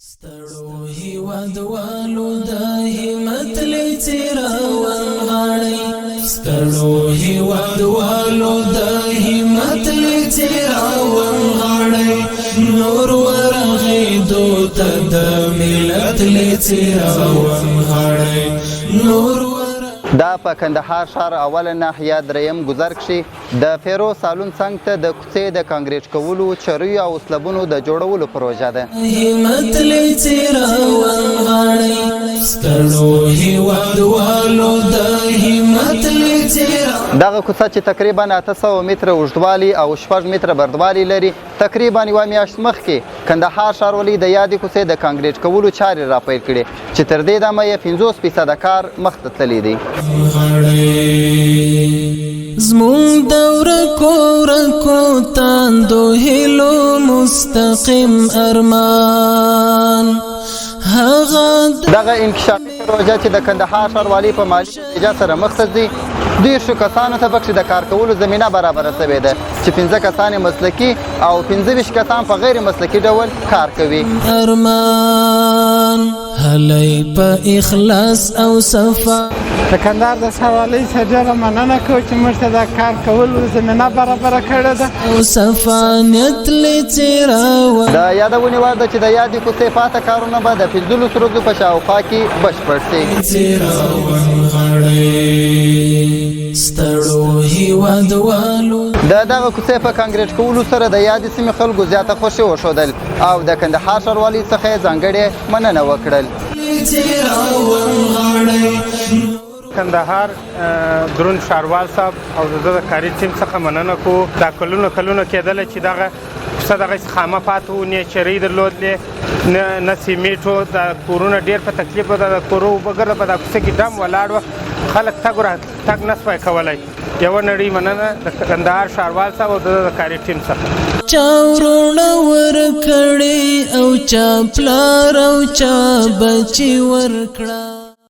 ستړو هیوادوالو د همت لڅراون غاړي ستړو هیوادوالو د همت لڅراون غاړي نور ورغیدو ته د ملت لڅراون غاړي نور دا په کندهار ښار اوله ناحیه دریم ګذر کښې د فیروز سالون څنګ ته د کوڅې د کانکریټ کولو چریو او اسلبونو د جوړولو پروژه ده. همت لڅراون غاړي ستړو هیوادوالو د همت لڅراون دغه کوڅه چې تقریبا 800 متره اوږدوالي او 6 متره بردوالي لري تقریبا یوه میاشت مخکې کندهار ښاروالۍ د یادې کوڅې د کانکریټ کولو چارې راپیل کړې چې تر دې دمه یې 50% کار مخته تللی دی. زمون دوره کورکو تاندو هلو مستقیم ارمان دغه انکشافي پروژه چې د کندهار ښاروالۍ په مالي نتیجه سره مخ ته ځي 10 کسانو ته پکښې د کار کولو زمینه برابره شوې ده چې 15 کسان مسلکي او 15 کسان په غیر مسلکي ډول کار کوي. ارمان هلی په اخلاص او صفا د کندهار د ښاروالۍ څخه ډېره مننه کوو چې موږ ته د کار کولو زمینه برابره کړې ده او صفانیت لڅراون د یادونې وړ ده چې د یادې کوڅې پاته کارونه به د 15 ورځو په شاوخوا کې بشپړ شي. ستړو هیوادوالو د دغه کوڅې په کانکریټ کولو سره د یادې سیمې خلکو زیاته خوښي وښودل او د کندهار ښاروالۍ څخه یې ځانګړې مننه وکړل. کندهار دروند ښاروال صاحب او د کاري ټیم څخه مننه کوو. دا کلونه کېدله چې دغه کوڅه دغسې خامه پاتې وو، نه چرۍ درلودلې نه سیمټ و. د کورونه ډېر په تکلیف و، د کورو اوبه ګرده په دا کوڅه کې ډم ولاړ وه، خلک تګ نه سوای کولی. یوه نړۍ مننه د کندهار ښاروال صاحب او د کاري ټیم څخه. چا ورونه ورکړې او چا پلار او چا بچي ورکړه